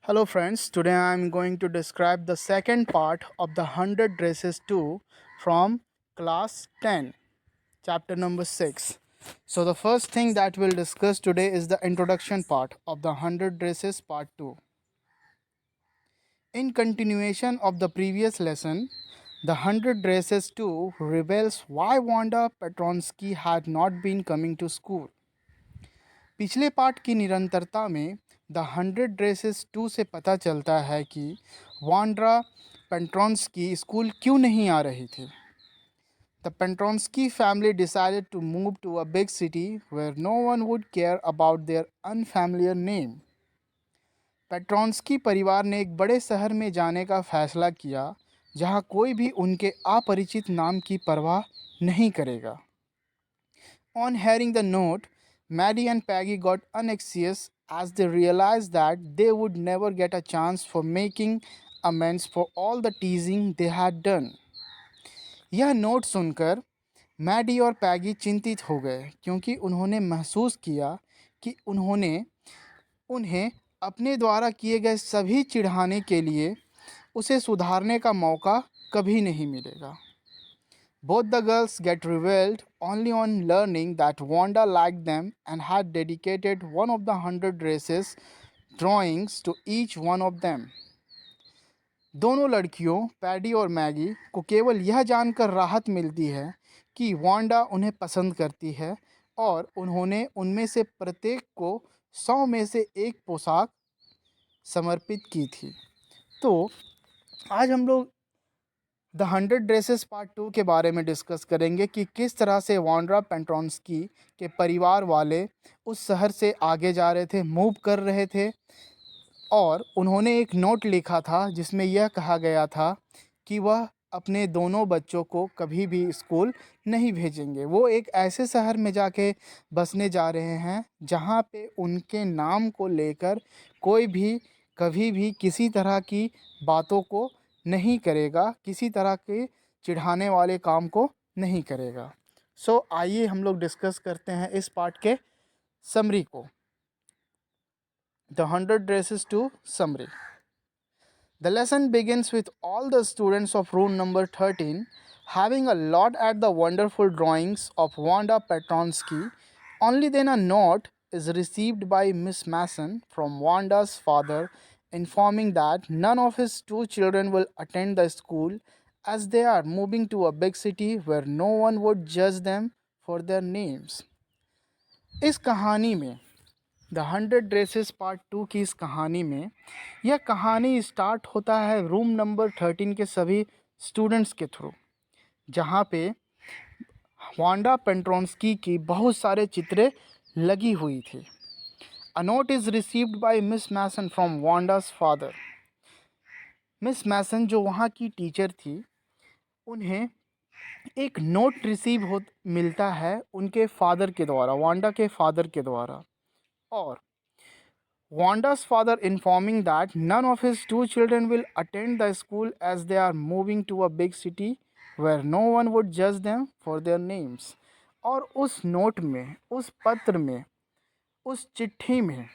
Hello friends, today I am going to describe the second part of the 100 Dresses 2 from class 10, chapter number 6. So the first thing that we'll discuss today is the introduction part of the 100 Dresses part 2. In continuation of the previous lesson, the 100 Dresses 2 reveals why Wanda Petronsky had not been coming to school. पिछले part की निरंतरता में the 100 dresses 2 से पता चलता है कि वांड्रा पेंट्रॉन्स्की school क्यों नहीं आ रही थी। The Petronsky family decided to move to a big city where no one would care about their unfamiliar name. Petronsky परिवार ने एक बड़े शहर में जाने का फैसला किया जहां कोई भी उनके अपरिचित नाम की परवाह नहीं करेगा। On hearing the note, Maddie and Peggy got anxious as they realized that they would never get a chance for making amends for all the teasing they had done. यह नोट सुनकर मैडी और पैगी चिंतित हो गए क्योंकि उन्होंने महसूस किया कि उन्हें अपने द्वारा किए गए सभी चिढ़ाने के लिए उसे सुधारने का मौका कभी नहीं मिलेगा। Both the girls get revealed only on learning that Wanda liked them and had dedicated one of the 100 dresses drawings to each one of them. दोनों लड़कियों पैडी और मैगी को केवल यह जानकर राहत मिलती है कि वांडा उन्हें पसंद करती है और उन्होंने उनमें से प्रत्येक को 100 में से एक पोशाक समर्पित की थी। तो आज हम लोग द 100 ड्रेसेस पार्ट 2 के बारे में डिस्कस करेंगे कि किस तरह से वांड्रा पेंट्रॉन्स्की के परिवार वाले उस शहर से आगे जा रहे थे, मूव कर रहे थे और उन्होंने एक नोट लिखा था जिसमें यह कहा गया था कि वह अपने दोनों बच्चों को कभी भी स्कूल नहीं भेजेंगे। वो एक ऐसे शहर में जाके बसने जा रहे हैं जहाँ पे उनके नाम को लेकर कोई भी कभी भी किसी तरह की बातों को नहीं करेगा, किसी तरह के चिढ़ाने वाले काम को नहीं करेगा। आइए हम लोग डिस्कस करते हैं इस पार्ट के समरी को। The 100 Dresses 2 summary. The lesson begins with all the students of room number 13 having a lot at the wonderful drawings of Wanda Petronsky. Only then a note is received by Miss Mason from Wanda's father informing that none of his two children will attend the school as they are moving to a big city where no one would judge them for their names. इस कहानी में the 100 dresses part 2 की इस कहानी में यह कहानी start होता है रूम नंबर 13 के सभी स्टूडेंट्स के थ्रू, जहाँ पे वांडा पेंट्रॉन्स्की की बहुत सारे चित्रें लगी हुई थी। A note is received by Miss Mason from Wanda's father. Miss Mason जो वहाँ की टीचर थी, उन्हें एक नोट मिलता है उनके फादर के द्वारा, वांडा के फादर के द्वारा, और Wanda's father informing that none of his two children will attend the school as they are moving to a big city where no one would judge them for their names. और उस note में, उस पत्र में, उस चिट्ठी में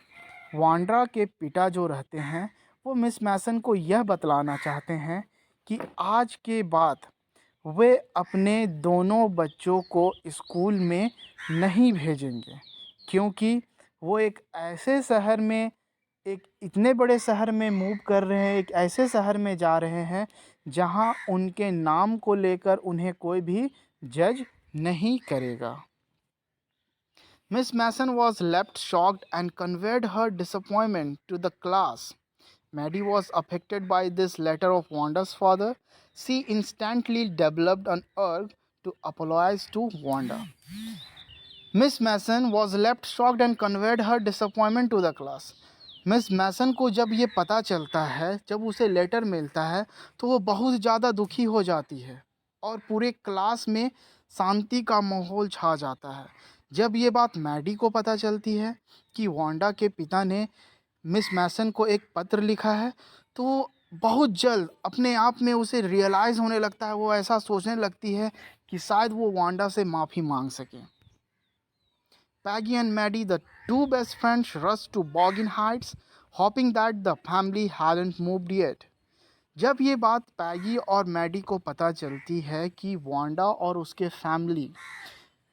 वांड्रा के पिता जो रहते हैं वो मिस मैसन को यह बतलाना चाहते हैं कि आज के बाद वे अपने दोनों बच्चों को स्कूल में नहीं भेजेंगे, क्योंकि वो एक ऐसे शहर में, एक इतने बड़े शहर में मूव कर रहे हैं, एक ऐसे शहर में जा रहे हैं जहां उनके नाम को लेकर उन्हें कोई भी जज नहीं करेगा। Miss Mason was left shocked and conveyed her disappointment to the class. Maddie was affected by this letter of Wanda's father. She instantly developed an urge to apologize to Wanda. Miss Mason was left shocked and conveyed her disappointment to the class. Miss Mason को जब ये पता चलता है, जब उसे letter मिलता है, तो वो बहुत ज़्यादा दुखी हो जाती है और पूरे क्लास में शांति का माहौल छा जाता है। जब ये बात मैडी को पता चलती है कि वांडा के पिता ने मिस मैसन को एक पत्र लिखा है, तो बहुत जल्द अपने आप में उसे रियलाइज़ होने लगता है, वो ऐसा सोचने लगती है कि शायद वो वांडा से माफ़ी मांग सके। Peggy and Maddie, the two best friends, rush to Boggin Heights hoping that the family hadn't moved yet. जब ये बात पैगी और मैडी को पता चलती है कि वांडा और उसके फैमिली,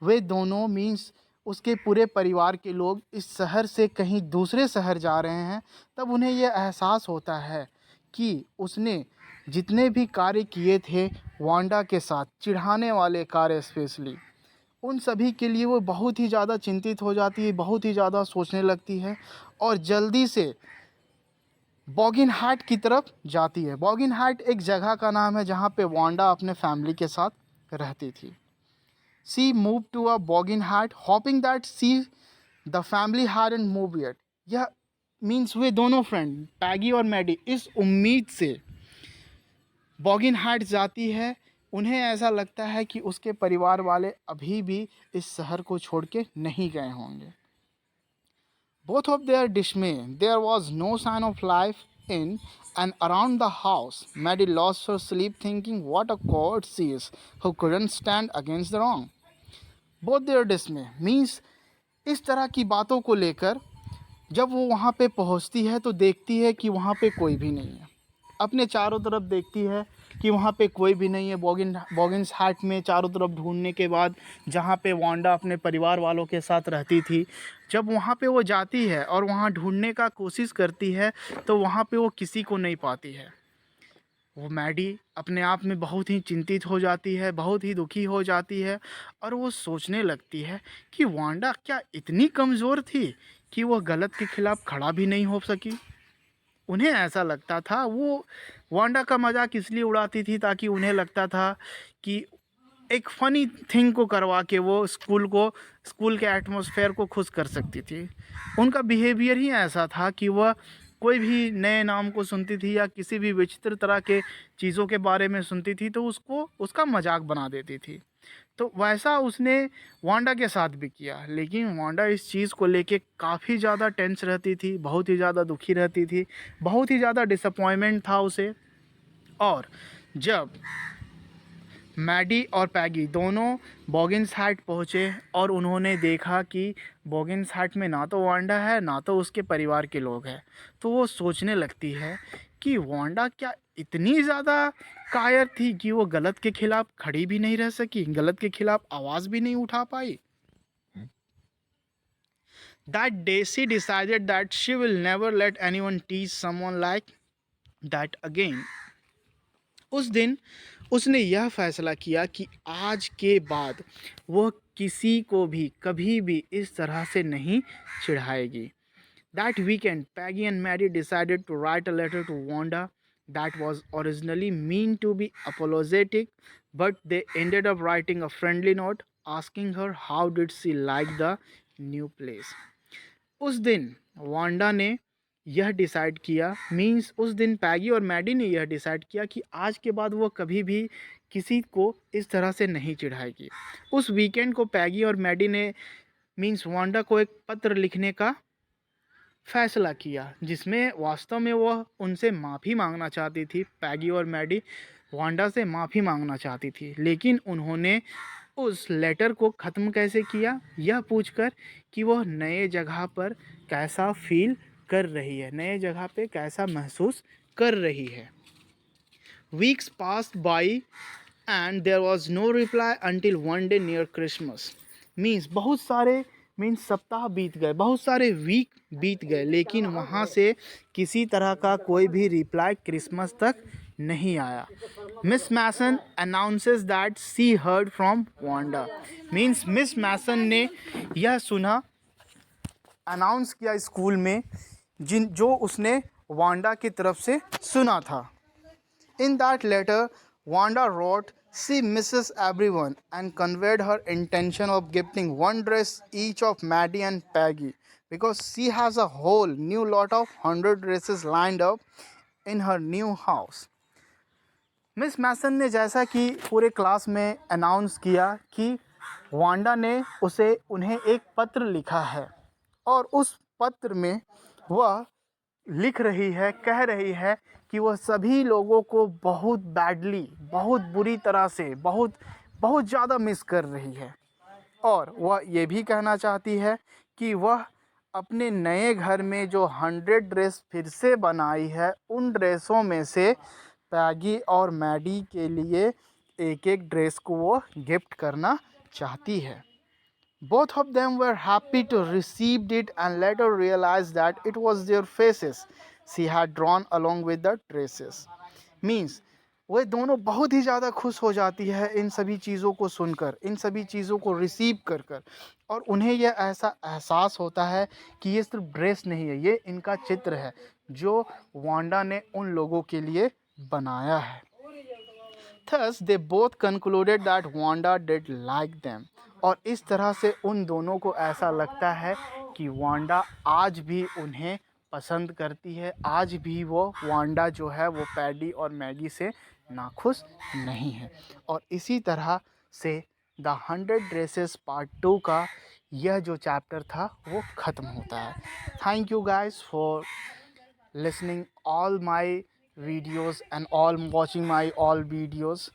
वे दोनों मीन्स उसके पूरे परिवार के लोग इस शहर से कहीं दूसरे शहर जा रहे हैं, तब उन्हें यह एहसास होता है कि उसने जितने भी कार्य किए थे वांडा के साथ, चिढ़ाने वाले कार्य स्पेशली, उन सभी के लिए वो बहुत ही ज़्यादा चिंतित हो जाती है, बहुत ही ज़्यादा सोचने लगती है और जल्दी से बॉगिन हार्ट की तरफ जाती है। बॉगिन हार्ट एक जगह का नाम है जहाँ पे वांडा अपने फैमिली के साथ रहती थी। सी मूव टू अ बॉगिन heart hoping that she the family hadn't move yet। यह मीन्स वे दोनों फ्रेंड पैगी और मैडी इस उम्मीद से बॉगिन हार्ट जाती है, उन्हें ऐसा लगता है कि उसके परिवार वाले अभी भी इस शहर को छोड़ के नहीं गए होंगे। Both of their dismay, there was no sign of life in and around the house. Maddie lost her sleep thinking what a coward she is who couldn't stand against the wrong. Both their dismay means इस तरह की बातों को लेकर जब वो वहाँ पे पहुँचती है तो देखती है कि वहाँ पे कोई भी नहीं है। अपने चारों तरफ देखती है कि वहाँ पे कोई भी नहीं है। बॉगिन्स हार्ट में चारों तरफ ढूंढने के बाद जहाँ पे वांडा अपने परिवार वालों के साथ रहती थी, जब वहाँ पे वो जाती है और वहाँ ढूंढने का कोशिश करती है तो वहाँ पे वो किसी को नहीं पाती है। वो मैडी अपने आप में बहुत ही चिंतित हो जाती है, बहुत ही दुखी हो जाती है और वो सोचने लगती है कि वांडा क्या इतनी कमज़ोर थी कि वो गलत के खिलाफ़ खड़ा भी नहीं हो सकी। उन्हें ऐसा लगता था, वो वांडा का मजाक इसलिए उड़ाती थी ताकि उन्हें लगता था कि एक फ़नी थिंग को करवा के वो स्कूल के एटमॉस्फेयर को खुश कर सकती थी। उनका बिहेवियर ही ऐसा था कि वह कोई भी नए नाम को सुनती थी या किसी भी विचित्र तरह के चीज़ों के बारे में सुनती थी तो उसको उसका मजाक बना देती थी। तो वैसा उसने वांडा के साथ भी किया, लेकिन वांडा इस चीज़ को लेके काफ़ी ज़्यादा टेंस रहती थी, बहुत ही ज़्यादा दुखी रहती थी, बहुत ही ज़्यादा डिसअपॉइंटमेंट था उसे। और जब मैडी और पैगी दोनों बॉगिन्स हार्ट पहुँचे और उन्होंने देखा कि बॉगिन्स हार्ट में ना तो वांडा है ना तो उसके परिवार के लोग हैं, तो वो सोचने लगती है कि वांडा क्या इतनी ज़्यादा कायर थी कि वो गलत के खिलाफ़ खड़ी भी नहीं रह सकी, गलत के खिलाफ़ आवाज़ भी नहीं उठा पाई। That day she decided that she will never let anyone teach someone like that again. उस दिन उसने यह फैसला किया कि आज के बाद वह किसी को भी कभी भी इस तरह से नहीं चिढ़ाएगी। That weekend, Peggy and Maddie decided to write a letter to Wanda that was originally meant to be apologetic, but they ended up writing a friendly note asking her how did she like the new place. उस दिन Wanda ने यह decide किया, means उस दिन पैगी और Maddie ने यह डिसाइड किया कि आज के बाद वो कभी भी किसी को इस तरह से नहीं चिढ़ाएगी। उस वीकेंड को पैगी और मैडी ने मींस वांडा को एक पत्र लिखने का फैसला किया, जिसमें वास्तव में वह उनसे माफ़ी मांगना चाहती थी। पैगी और मैडी वांडा से माफ़ी मांगना चाहती थी, लेकिन उन्होंने उस लेटर को ख़त्म कैसे किया, यह पूछकर कि वह नए जगह पर कैसा फील कर रही है, नए जगह पे कैसा महसूस कर रही है। Weeks passed by and there was no reply until one day near Christmas. Means बहुत सारे सप्ताह बीत गए, बहुत सारे वीक बीत गए, लेकिन वहाँ से किसी तरह का कोई भी रिप्लाई क्रिसमस तक नहीं आया। Miss Mason announces that she heard from Wanda. Means Miss Mason ने यह सुना, अनाउंस किया स्कूल में, जो उसने वांडा की तरफ से सुना था। In that letter, Wanda wrote, she misses everyone and conveyed her intention of gifting one dress each of Maddie and Peggy because she has a whole new lot of 100 dresses lined up in her new house. Miss Mason ने जैसा कि पूरे class में announce किया कि Wanda ने उन्हें एक पत्र लिखा है और उस पत्र में वह लिख रही है, कह रही है कि वह सभी लोगों को बहुत बैडली, बहुत बुरी तरह से, बहुत बहुत ज़्यादा मिस कर रही है। और वह ये भी कहना चाहती है कि वह अपने नए घर में जो 100 ड्रेस फिर से बनाई है, उन ड्रेसों में से पैगी और मैडी के लिए एक एक ड्रेस को वो गिफ्ट करना चाहती है. Both of them were happy to receive it and later realized that it was their faces she had drawn along with the dresses. Means वे दोनों बहुत ही ज़्यादा खुश हो जाती है इन सभी चीज़ों को सुनकर, इन सभी चीज़ों को रिसीव कर कर, और उन्हें यह ऐसा एहसास होता है कि ये सिर्फ ड्रेस नहीं है, ये इनका चित्र है जो वांडा ने उन लोगों के लिए बनाया है. Thus, they both concluded that Wanda did like them. और इस तरह से उन दोनों को ऐसा लगता है कि वांडा आज भी उन्हें पसंद करती है, आज भी वो वांडा जो है वो पैडी और मैगी से नाखुश नहीं है. और इसी तरह से द 100 ड्रेसेस पार्ट 2 का यह जो चैप्टर था वो ख़त्म होता है. Thank you guys for listening all my videos and all watching my all videos.